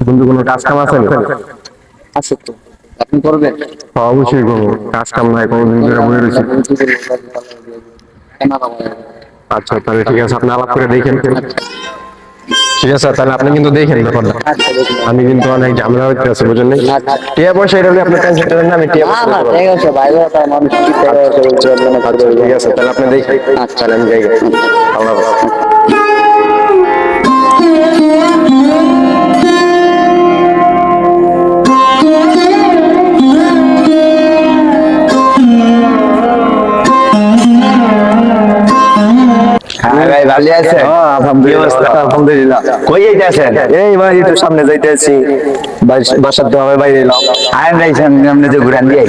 বন্ধু কোনো কাজ কাম আছে? আছে তো, আপনি করবেন? হ্যাঁ, অবশ্যই করবো। কাজ কাম নাই, কোনোদিন ধরে বসে রয়েছি। আচ্ছা তাহলে ঠিক আছে, আপনি আলাপ করে দেখেন। ঠিক আছে তাহলে আপনি কিন্তু দেখেন ব্যাপারটা। আমি কিন্তু অনেক ঝামেলা হইতে আছে, বুঝেন নাই? টিয়া পয়সা এটা হলে আপনি টেনশন করেন না, আমি টিয়া পয়সা না দিতে ঠিক পারবো। আছে ভাই, মানুষ কি টাকা আচ্ছা পয়সা বলতে পারবে না, আচ্ছা ঠিক আছে, তাহলে আপনি দেখেন। তাহলে আমি যাই গে। আল্লাহ হাফেজ। হ্যাঁ ভাই, ভালো আছেন? কি অবস্থা? আলহামদুলিল্লাহ। কই যাইতেছেন? এই ভাই একটু সামনে যাইতেছি, বাসার তো আমি বাইরে এলাম। আইন রাইছেন আপনি যে ঘুরান দিয়ে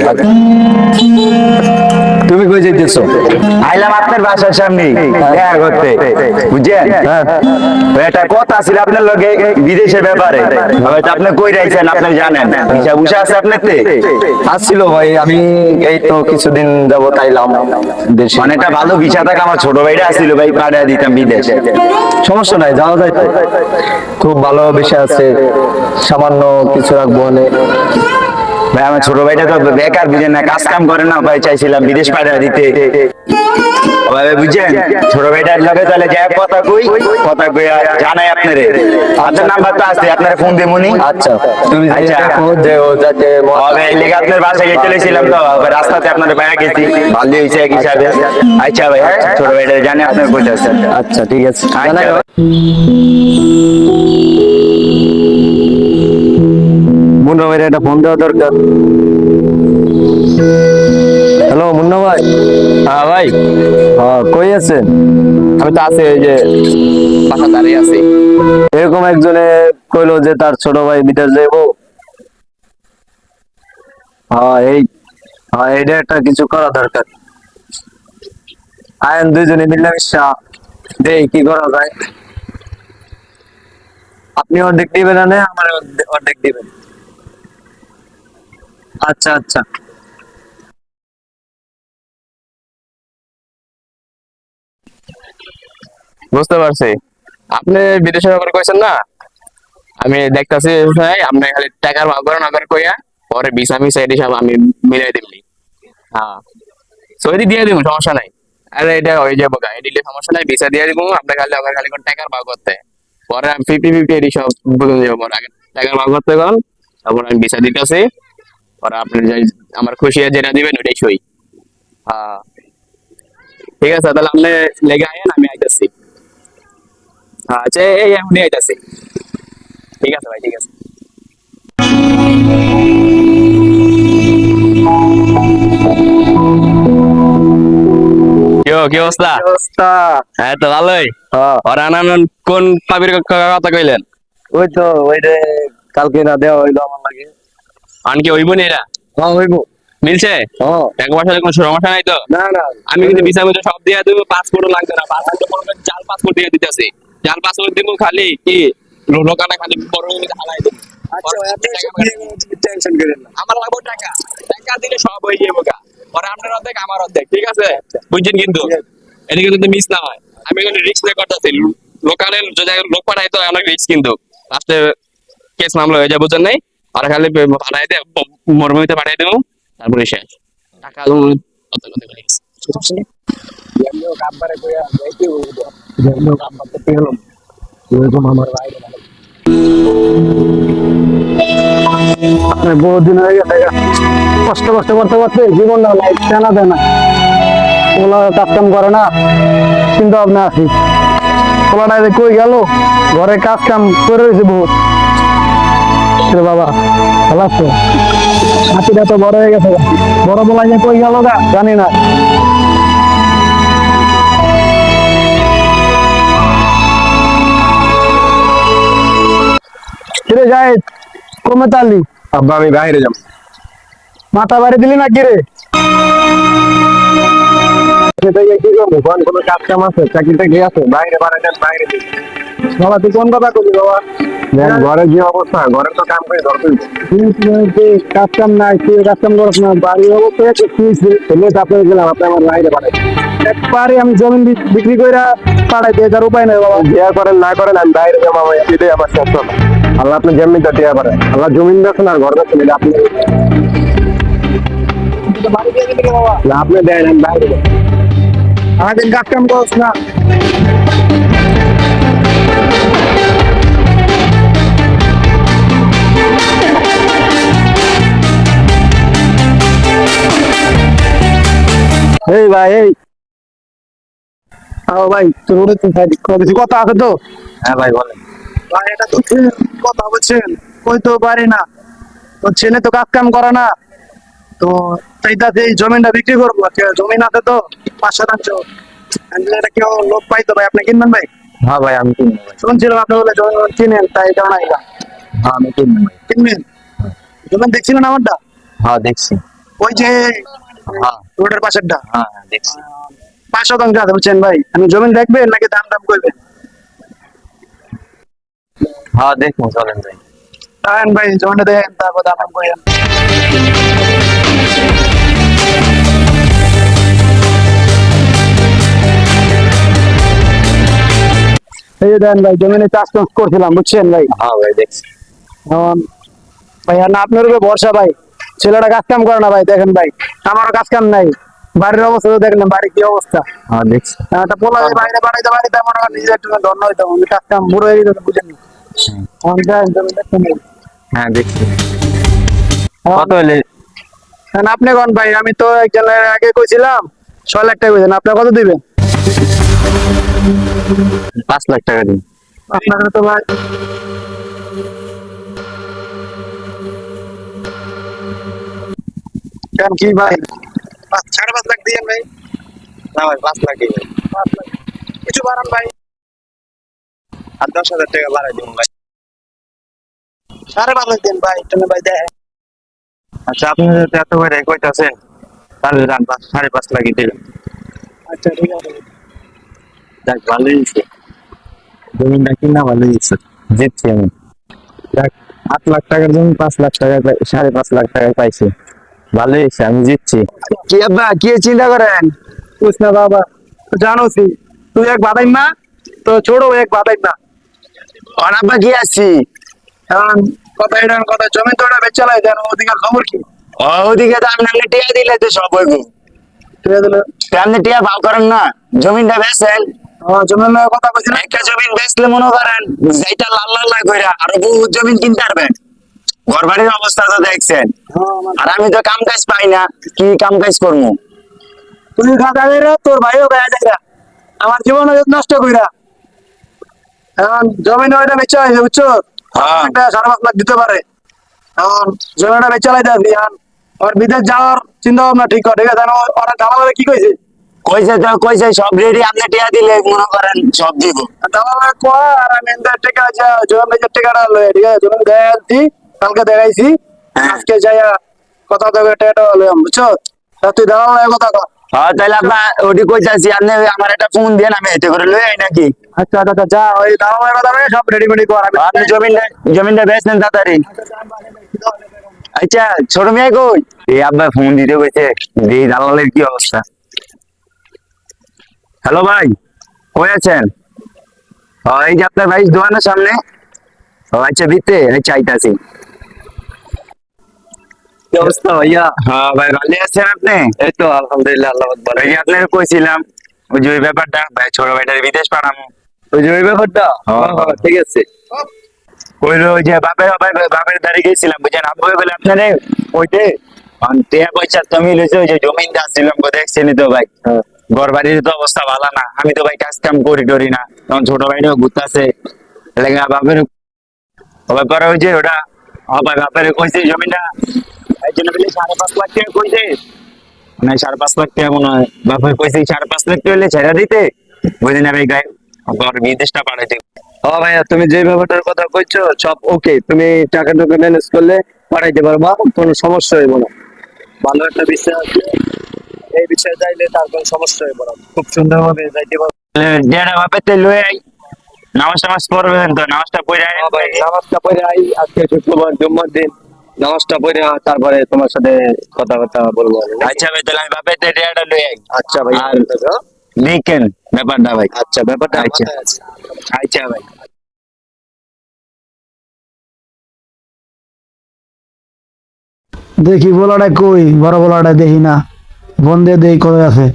তুমি কই যাইতেছো? আইলাম আপনার বাসার সামনে দেখা করতে, বুঝছেন? একটা কথা ছিল আপনার লগে বিদেশের ব্যাপারে, হয়তো আপনি কই রাইছেন, আপনি জানেন হিসাব উষা আছে আপনারতে? আসছিল ভাই, আমি এই তো কিছুদিন যাবত আইলাম দেশে। মানে একটা ভালো ভিসা থাকা আমার ছোট ভাইটা আসছিল ভাই, পাঠিয়ে দিতাম বিদেশে। সমস্যা নাই, যাওয়া যায় তো। খুব ভালো বিষয় আছে, সামান্য কিছু রাখবো অনেক। ভাই আমার ছোট ভাইটা তো বেকার, বুঝেন না, কাজ কাম করে না ভাই, চাইছিলাম বিদেশ পাঠিয়ে দিতে। ভাই বুঝছেন, ছোট ভাইটার লগে তাহলে যা কথা কই জানাই আপনারে। আপনার নাম্বার তো আছে, আপনার ফোন দেবনি। আচ্ছা তুমি আচ্ছা দেখো যে ও যাতে হবে লেগে আপনার বাসায় গিয়ে চলেছিলাম, তো রাস্তাতে আপনার পায়ে গেছি, ভালো হয়েছে এক হিসাবে। আচ্ছা ভাই, হ্যাঁ ছোট ভাইটা জানে আপনার কোথায় আছে। আচ্ছা ঠিক আছে। আচ্ছা ভাই। মুন্না ভাইয়ের একটা ফোন দেওয়া দরকার। হ্যালো মুন্না ভাই। হ্যাঁ ভাই, হ্যাঁ কই আছেন? আমি তো আছি ওই যে বাসা দাঁড়িয়ে আছি। এরকম একজনে কইলো যে তার ছোট ভাই বিদেশ যাইবো। এইটা একটা কিছু করা দরকার। আইন দুইজনে মিলামিশা দেই কি করা যায়। আপনি অর্ধেক দিবেন, না আমার অর্ধেক দিবেন? আচ্ছা আচ্ছা। বুঝতে পারছি, আপনি বিদেশের ব্যাপারে কইছেন না, আমি দেখতাছি ভাই, আপনি খালি টাকার ভাগ না করে কইয়া পরে ভিসা মিসা এটি সব আমি মিলাই দিবনি। হ্যাঁ, সৌদি দিয়ে দিব, সমস্যা নাই। আরে এটা হয়ে যাবো গা, এদিকে সমস্যা নাই, ভিসা দিয়ে দিব। আপনি খালি আমার খালি কোন টাকার ভাগ করতে, পরে আমি 50-50 এটি সব বুঝে যাবো। পরে আগে টাকার ভাগ করতে গেলাম, তারপর আমি ভিসা দিতেছি। পরে আপনি যাই আমার খুশি হয়ে যেটা দিবেন ওইটাই সই। হ্যাঁ ঠিক আছে, তাহলে আপনি লেগে আয়েন, আমি আইতাছি। আচ্ছা এই এখনই আইতাছি। ঠিক আছে ভাই, ঠিক আছে। কি অবস্থা? অবস্থা? হ্যাঁ তো ভালোই। হ্যাঁ ওরা নানান কোন পাবির কথা কইলেন? ওই তো ওই রে, কালকে না দেওয়া হইলো আমার লাগে। আন কি হইব নি এরা? হ্যাঁ হইবো। মিলছে? হ্যাঁ টাকা পয়সার কোনো সমস্যা নাই তো? না না। আমি কিন্তু ভিসা মিসা সব দিয়ে দেবো, পাসপোর্টও লাগবে না। পাসপোর্ট করবে, জাল পাসপোর্ট দিয়ে দিতেছি। জাল পাসপোর্ট দিব, খালি কি লোকালে খালি বড় হালাই দেবো। আচ্ছা ভাই, আপনি এসব নিয়ে কোনো টেনশন করেন না। আমার লাগবে টাকা, টাকা দিলে সব হয়ে যাবো গা। পরে আপনার অর্ধেক আমার অর্ধেক, ঠিক আছে? বুঝছেন কিন্তু এদিকে যদি মিস না হয়। আমি এখানে রিস্ক নিয়ে করতেছি, লোকালে যদি লোক পাঠাই তো অনেক রিস্ক, কিন্তু লাস্টে কেস মামলা হয়ে যায়, বুঝছেন নাই? আর খালি পাঠাই দিয়ে মরমিতে পাঠাই দেবো, তারপরে শেষ। টাকা কত কত করে যেমন কাম্বারে কইয়া যাইতে হইবো। যেমন কাম্বার তো পেলাম। এরকম আমার ভাই বহুদিন হয়ে গেছে, কষ্ট কষ্ট করতে করতে জীবনটা টানা দেয় না। ওগুলো কাজ কাম করে না, চিন্তা ভাবনা আছি। ওলাটা যে কই গেল, ঘরে কাজ কাম করে রয়েছে বহুত। বাবা ভালো আছো? হাতিটা তো বড় হয়ে গেছে, বড় বলাই যে কই গেল গা জানি না। কিরে যাই কমে তালি? আব্বা আমি বাইরে যাব। মাথা বাড়ি দিলি না কিরে? সেটা কি করবো? কোনো কাজ কাম আছে, চাকরিটা কি আছে? বাইরে বাড়াইতেন, বাইরে দিন। বাবা তুই কোন কথা করবি বাবা? ঘরের যে অবস্থা, ঘরের তো কাম করে ধরতে কাজ কাম নাই, তুই কাজ কাম করছ না, বাড়ির অবস্থা আপনার গেলাম, আপনি আমার বাইরে পাঠাই একবারে আমি জমি বিক্রি করে পাঠাই দিয়ে তার উপায় নেই বাবা। বিয়া করেন না করেন আমি বাইরে যাবো, আমার এটাই আমার শেষ কথা। আল্লাহ আপনি জমিনটা দেওয়া পারেন, আল্লাহ জমিন দেখছেন আর ঘর দেখছেন, এটা আপনি আপনি দেন, আমি বাইরে যাবো। আমাদের কাজ কাম করছ না। এই ভাই, এই ভাই তোর কিছু কথা আছে তো? হ্যাঁ ভাই বলেন। ভাই এটা তো কথা বলছেন, কই তো পারি না, তোর ছেলে তো কাজ কাম করে না, তো সেইটাতে এই জমিনটা বিক্রি করবো। জমিন আছে তো 5 শতাংশ, এটা কেউ লোক পাই তো ভাই, আপনি কিনবেন ভাই? হ্যাঁ ভাই আমি কিনবো ভাই। শুনছিলাম আপনি বলে জমিন কিনেন, তাই কারণ আইলাম। হ্যাঁ আমি কিনবো ভাই। কিনবেন? জমিন দেখছিলেন আমারটা? হ্যাঁ দেখছি। ওই যে হ্যাঁ রোডের পাশেরটা হ্যাঁ হ্যাঁ দেখছি। 5 শতাংশ আছে বুঝছেন ভাই। আমি জমিন দেখবেন নাকি দাম দাম করবেন? হ্যাঁ দেখবো, চলেন ভাই। তাই ভাই জমিনটা দেন, তারপর দাম দাম করেন। এই যে দেন ভাই, জমিনে চাষ টাস করছিলাম বুঝছেন ভাই। হ্যাঁ ভাই দেখছি। এখন ভাই আর না আপনার উপরে ভরসা ভাই, ছেলেটা কাজ কাম করে না ভাই, দেখেন ভাই আমারও কাজ কাম নাই, বাড়ির অবস্থা তো দেখলেন, বাড়ির কি অবস্থা। হ্যাঁ দেখছি। একটা পোলা বাইরে বাড়াইতে বাড়িতে আমার নিজে একটু ধন্য হইতো, কাজ কাম বুড়ো হয়ে গেছে বুঝেন। হ্যাঁ দেখছি। কত হলে? আপনি কোন ভাই? আমি তো একজনের আগে কইছিলাম 6 লাখ টাকা কইছেন, আপনি কত দিবেন? 5 লাখ টাকা দিন। আপনার তো ভাই কেন কি ভাই 5.5 লাখ দিয়েন ভাই। না ভাই 5 লাখ দিন। 5 লাখ কিছু বাড়ান ভাই, আর 10,000 টাকা বাড়াই দিন ভাই। 5.5 লাখ দেন ভাই, তুমি ভাই দেখেন। আচ্ছা আপনি যদি এত করে কইতাছেন তাহলে দাম 5.5 লাখই দিলেন। আচ্ছা ঠিক আছে। যাক ভালোই হয়েছে, জমিনটা কিনা ভালোই হয়েছে, জিতছি আমি। যাক 8 লাখ টাকার জমি 5 লাখ টাকা 5.5 লাখ টাকা পাইছি, ভালোই হয়েছে, আমি জিতছি। কি আব্বা কি চিন্তা করেন? कुछ ना बाबा, तो जानो सी तू एक बादाई माँ तो छोड़ो एक बादाई माँ। আর আব্বা কি আছি? এখন কথা এটা কথা জমি তো ওটা বেচালাই দেন, ওদিকে খবর কি? ওদিকে তো আপনি টিয়া দিলে তো সব হইব। ঠিক আছে, আপনি টিয়া ভাব করেন না, জমিনটা বেচেন। জমির লগে কথা কইছি না। একটা জমিন বেচলে মনে করেন যেটা লাল লাল না কইরা আরো বহুত জমিন কিনতে পারবেন। ঘর বাড়ির অবস্থা তো দেখছেন, আর আমি তো কাম কাজ পাই না, কি কাম কাজ করবো? তুই খাতা কইরা তোর ভাইও গায়া যাইরা আমার জীবন নষ্ট কইরা, এখন জমিন ওইটা বেচা হয়েছে বুঝছো? হ্যাঁ। একটা 5.5 লাখ দিতে পারে, এখন জমিটা বেচালাই যাবি। আর বিদেশ যাওয়ার চিন্তা ভাবনা ঠিক করে, ঠিক আছে? ওরা দালালে কি কইছে? কইছে সব রেডি, আপনি টিয়া দিলে মনে করেন সব দিব। দালালে কয় আর আমি এনদের টাকা যা জমি যে টাকাটা লয়, ঠিক আছে? জমি দেখাইছি, কালকে দেখাইছি, আজকে যাইয়া কথা তো টাকাটা লইলাম বুঝছো? তা তুই দালালে কথা কর। হ্যাঁ তাহলে আপনার ওটি কইতাছি, আপনি আমার একটা ফোন দেন, আমি এতে করে লই আই নাকি? আচ্ছা আচ্ছা যা, ওই দালালের কথা বলে সব রেডিমেডি কর। আমি আপনি জমিনটা বেচলেন তাড়াতাড়ি। আচ্ছা ছোট মেয়ে কই? এই আব্বা ফোন দিতে কইছে, এই দালালের কি অবস্থা। হ্যালো ভাই, কই আছেন? এই যে আপনার ভাই দোকানের সামনে। আচ্ছা ভিতরে চাইতাছি। কি অবস্থা ভাইয়া? হ্যাঁ ভাই ভালো আছেন আপনি? এই তো আলহামদুলিল্লাহ, আল্লাহ আকবার। এই যে আপনাকে কইছিলাম ওই যে ওই ব্যাপারটা, ভাই ছোট ভাইটার বিদেশ পাঠামো। ওই যে ওই ব্যাপারটা, হ্যাঁ, হ্যাঁ, ঠিক আছে। কইলো ওই যে বাপের দাঁড়ি গেছিলাম বুঝছেন, আব্বু বলে আপনারে ওইটে টিয়া পয়সা তুমি লইছো, ওই যে জমিনটা ছিলাম দেখছেনি তো ভাই। ঘর বাড়ির তো অবস্থা ভালো না, আমি তো ভাই কাজ কাম করি টরি না, তখন ছোট ভাইটাও ঘুরতেছে বাপের পরে ওই যে ওটা ভাই বাপের কইছে জমিনটা এই জন্য বলে 5.5 লাখ টাকা কইছে, মানে 5.5 লাখ টাকা মনে হয় বাপের কইছে, 5.5 লাখ টাকা হলে ছেড়া দিতে বুঝলেন ভাই, গায়ে ঘর বিদেশটা পাঠাইতে। হ্যাঁ ভাইয়া, তুমি যে ব্যাপারটার কথা কইছো সব ওকে, তুমি টাকা টাকা ম্যানেজ করলে পাঠাইতে পারবা, কোনো সমস্যা হইব না। ভালো একটা বিষয় আছে, এই বিষয়ে যাইলে তার কোনো সমস্যা হয়ে পড়া খুব সুন্দর ভাবে যাইতে পারবো। ডেড়া বাপেতে লয়ে আই নামাজ টামাজ পড়বেন তো নামাজটা পড়ে আই ভাই নামাজটা পড়ে আই, আজকে শুক্রবার জুম্মার দিন, নামাজটা পড়ে তারপরে তোমার সাথে কথাবার্তা বলবো আমি। আচ্ছা ভাই তাহলে আমি বাপেতে ডেড়াটা লয়ে আই আচ্ছা ভাই আর দেখেন ব্যাপারটা ভাই। আচ্ছা ব্যাপারটা আচ্ছা। মাথায় আছে। আচ্ছা ভাই। দেখি বলাটা কই, বড় বলাটা দেখি না, বন্ধে দেখি কই আছে।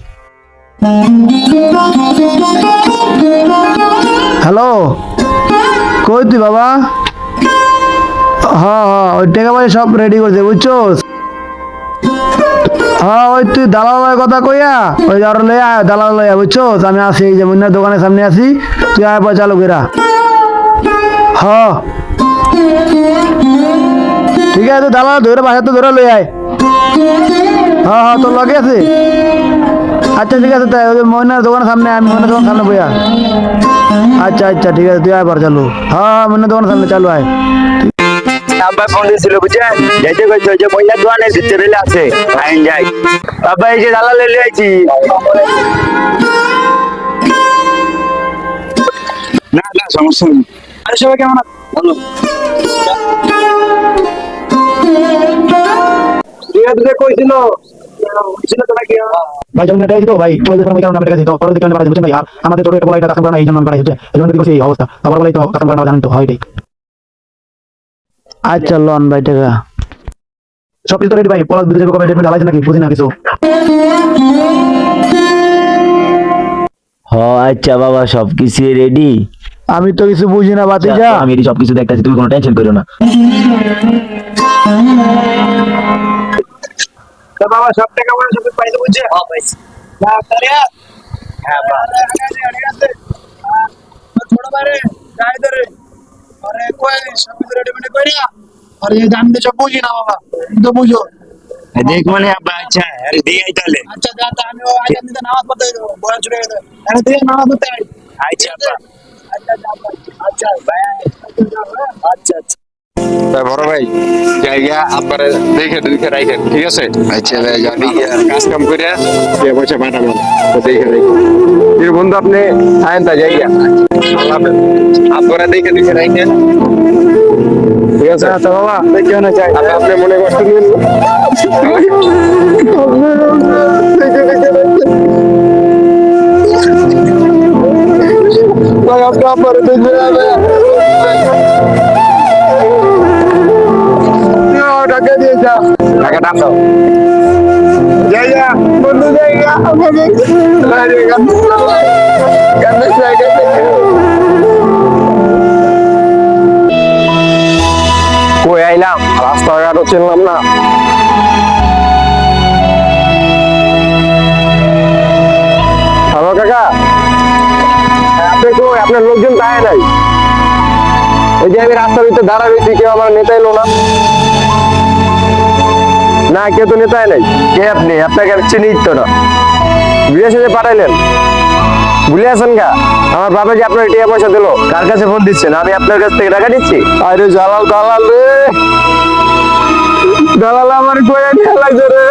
হ্যালো, কই তুই বাবা? হ্যাঁ হ্যাঁ, ওই টাকা পয়সা সব রেডি করছে বুঝছো। হ্যাঁ ওই তুই দালালের কথা কইয়া ওই আর লইয়া দালাল লইয়া বুঝছো, আমি আসি এই যে মুন্নার দোকানের সামনে আছি, তুই আয় পয়সা চালু কইরা। হ্যাঁ ঠিক আছে, তুই দালাল ধরে বাসা তো ধরে লই আয়। হ্যাঁ হ্যাঁ তোর লগে আছে। আচ্ছা ঠিক আছে, তাই ওই ময়নার দোকানের সামনে, আমি ময়নার দোকানের সামনে বইয়া। আচ্ছা আচ্ছা ঠিক আছে, তুই আয় পর চালু। হ্যাঁ হ্যাঁ ময়নার দোকানের সামনে চালু আয়। আব্বা ফোন দিয়েছিল বুঝছেন, যাইতে কইছে ওই যে মহিলা দোকানের ভিতরে আছে আইন যাই। আব্বা এই যে দালালে লিয়ে আইছি। না না সমস্যা নেই। আরে সবাই কেমন আছে? ভালো। রিয়া তুই কইছিল ছিল তো নাকি? ভাই যখন এটা দিতো ভাই ওই সময় কারণে আমাদের কাছে তো পরে কারণে পাঠাই বুঝছেন ভাই, আর আমাদের ছোট একটা বলা এটা কাস্টমার না, এই জন্য আমি পাঠাই হচ্ছে, এই জন্য দেখছি এই অবস্থা। আবার বলাই তো কাস্টমার না জানেন তো হয় এটাই। আচ্ছা লন ভাই টাকা সব কিছু রেডি ভাই, পলাশ বিদেশে কবে ডেট জ্বালাইছে নাকি বুঝি না কিছু। হ আচ্ছা বাবা সবকিছু রেডি। আমি তো কিছু বুঝি না বাতিজা। আমি এটি সবকিছু দেখতেছি, তুমি কোনো টেনশন করো না। তো বাবা সব টাকা পয়সা সব পাইতে বুঝছে? হ্যাঁ পাইছি। না তারিয়া হ্যাঁ বাবা ছোট বারে যাই ধরে আরে কই সব কিছু রেডি মানে কইরা আরে এই দাম দিয়ে সব বুঝি না বাবা, তুমি তো বুঝো। দেখ মানে আব্বা আচ্ছা আরে দিয়ে আই তাহলে। আচ্ছা যা তা আমি আজ আমি তো নামাজ পড়তে যাবো, বড় চলে গেছে আরে দিয়ে নামাজ পড়তে আই। আচ্ছা আব্বা। আচ্ছা যা আচ্ছা ভাই আচ্ছা আচ্ছা তাই বড় ভাই জায়গা আপনারা দেখে দেখে রাখেন, ঠিক আছে? আচ্ছা ভাই জানি কাজ কাম করে দিয়ে পয়সা পাঠাবো, তো দেখে রাখেন। এই বন্ধু আপনি আইন তা জায়গা আপনারা দেখে দেখে রাখেন, ঠিক আছে? আচ্ছা বাবা দেখি না চাই। আর আপনি মনে কষ্ট নিন না। ভাই আপনি আপনার দেখে টাকা দিয়ে যা, টাকা দাম দাও। জায়গা বন্ধু জায়গা আমাকে কই আইলাম, রাস্তাঘাটও চিনলাম না। হ্যালো কাকা, আপনি কই? আপনার লোকজন তাই নাই। এই যে আমি রাস্তার ভিতরে দাঁড়া রয়েছি, কেউ আমার নেতা এলো না। না কেউ তো নেতাই নাই। কে আপনি? আপনাকে আমি চিনি তো না। বিদেশে যে পাঠাইলেন ভুলে আছেন গা? আমার বাবা যে আপনার টাকা পয়সা দিল, কার কাছে ফোন দিচ্ছেন? আমি আপনার কাছ থেকে টাকা দিচ্ছি? আরে জালাল দালাল রে, দালাল আমার কয়ে নিয়ে লাগছে রে।